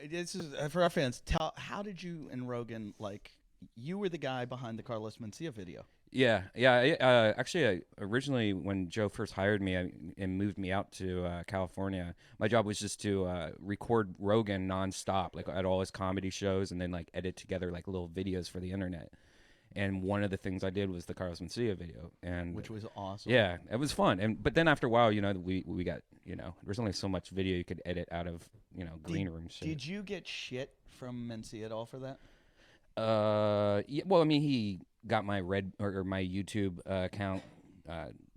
this is for our fans. How did you and Rogan like? You were the guy behind the Carlos Mencia video. Yeah, yeah. Actually, originally when Joe first hired me and moved me out to California, my job was just to record Rogan nonstop, like at all his comedy shows, and then like edit together like little videos for the internet. And one of the things I did was the Carlos Mencia video, and Which was awesome. yeah, it was fun. And but then after a while, we got there's only so much video you could edit out of green room shit. Did you get shit from Mencia at all for that? Yeah, well, I mean, he got my my YouTube account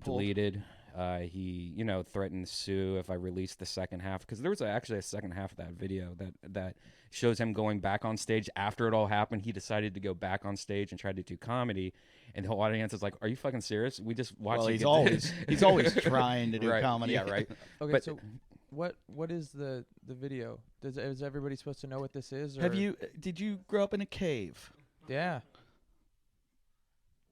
deleted. He, threatened to sue if I released the second half, because there was actually a second half of that video that shows him going back on stage after it all happened. He decided to go back on stage and try to do comedy, and the whole audience is like, "Are you fucking serious? We just watched." Well, you he's always trying to do right, comedy. Yeah, right. Okay, But- so what is the video? Is everybody supposed to know what this is? Or? Did you grow up in a cave? Yeah.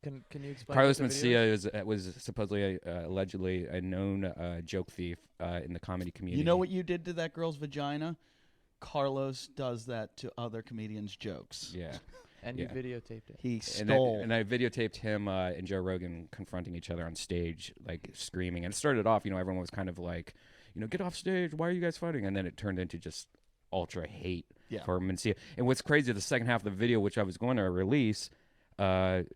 Can you explain? Carlos what the video is? Mencia was supposedly allegedly a known joke thief in the comedy community. You know what you did to that girl's vagina? Carlos does that to other comedians' jokes. Yeah. And Yeah. you videotaped it. He stole. And I videotaped him and Joe Rogan confronting each other on stage, like screaming. And it started off, everyone was kind of like, get off stage. Why are you guys fighting? And then it turned into just ultra hate for Mencia. And what's crazy, the second half of the video, which I was going to release,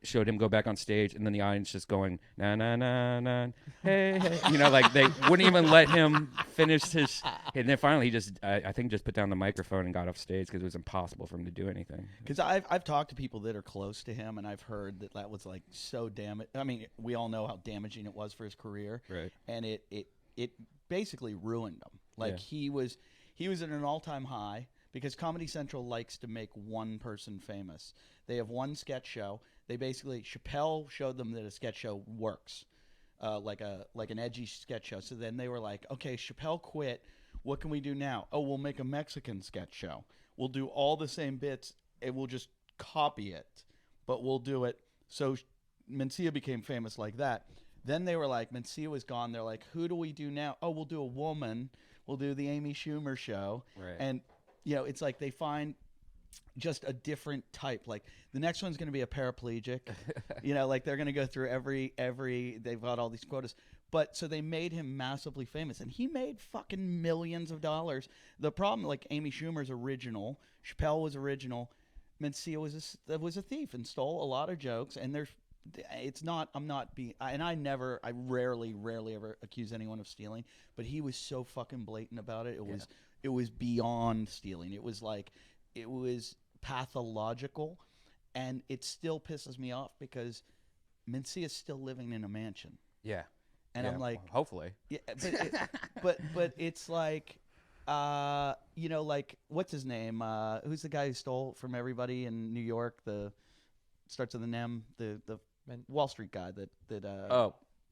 showed him go back on stage, and then the audience just going, na na na na, hey, hey. Like they wouldn't even let him finish his. And then finally, he just, I think, just put down the microphone and got off stage because it was impossible for him to do anything. Because I've talked to people that are close to him, and I've heard that was like so I mean, we all know how damaging it was for his career, Right. And it basically ruined him. Like he was at an all-time high because Comedy Central likes to make one person famous. They have one sketch show. They basically, Chappelle showed them that a sketch show works, like an edgy sketch show. So then they were like, okay, Chappelle quit. What can we do now? Oh, we'll make a Mexican sketch show. We'll do all the same bits, and we'll just copy it, but we'll do it. So Mencia became famous like that. Then they were like, Mencia was gone. They're like, who do we do now? Oh, we'll do a woman. We'll do the Amy Schumer show. Right. And, it's like they find just a different type. Like the next one's going to be a paraplegic. Like they're going to go through every they've got all these quotas. But so they made him massively famous, and he made fucking millions of dollars. The problem, like Amy Schumer's original, Chappelle was original, Mencia was a thief and stole a lot of jokes. And I rarely ever accuse anyone of stealing, but he was so fucking blatant about it. It was beyond stealing. It was pathological, and it still pisses me off because Mencia is still living in a mansion. Yeah. And I'm like, well, hopefully. Yeah, but it's like, like what's his name? Who's the guy who stole from everybody in New York? Starts with an M. The Wall Street guy that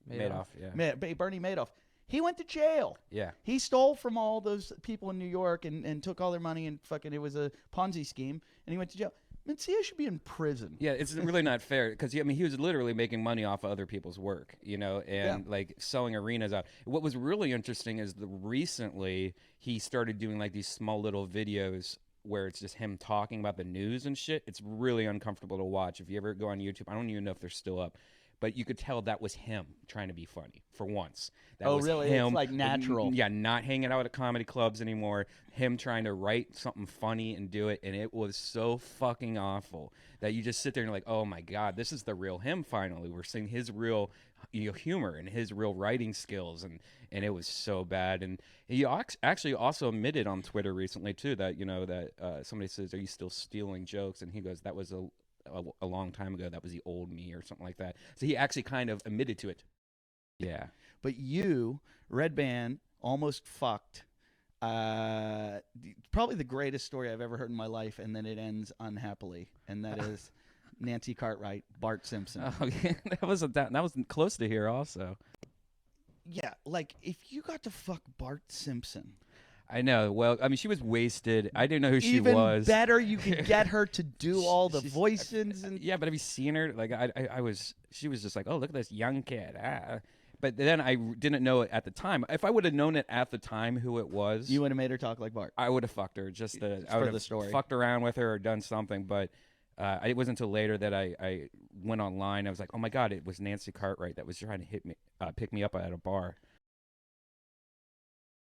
Madoff. Yeah. Bernie Madoff. He went to jail. Yeah. He stole from all those people in New York and took all their money and fucking, it was a Ponzi scheme, and he went to jail. Mencia should be in prison. Yeah, it's really not fair because he was literally making money off of other people's work, and like selling arenas out. What was really interesting is recently he started doing like these small little videos where it's just him talking about the news and shit. It's really uncomfortable to watch. If you ever go on YouTube, I don't even know if they're still up, but you could tell that was him trying to be funny for once. That was really? Him, it's like natural. Yeah, not hanging out at comedy clubs anymore. Him trying to write something funny and do it, and it was so fucking awful that you just sit there and you're like, oh my God, this is the real him finally. We're seeing his real humor and his real writing skills, and it was so bad. And he actually also admitted on Twitter recently too that somebody says, are you still stealing jokes? And he goes, that was a long time ago. That was the old me or something like that. So he actually kind of admitted to it. Yeah. But you, Redban, almost fucked. Probably the greatest story I've ever heard in my life, and then it ends unhappily, and that is Nancy Cartwright, Bart Simpson. Oh, yeah. that was close to here also. Yeah, like if you got to fuck Bart Simpson. I know. Well, I mean, she was wasted. I didn't know who she Even was. better, you could get her to do all the voices. And yeah, but have you seen her? Like, she was just like, oh, look at this young kid. But then I didn't know it at the time. If I would have known it at the time who it was, You would have made her talk like Bart. I would have fucked her. I For would the have story. fucked around with her or done something. But it wasn't until later that I went online. I was like, oh my god, it was Nancy Cartwright that was trying to pick me up at a bar.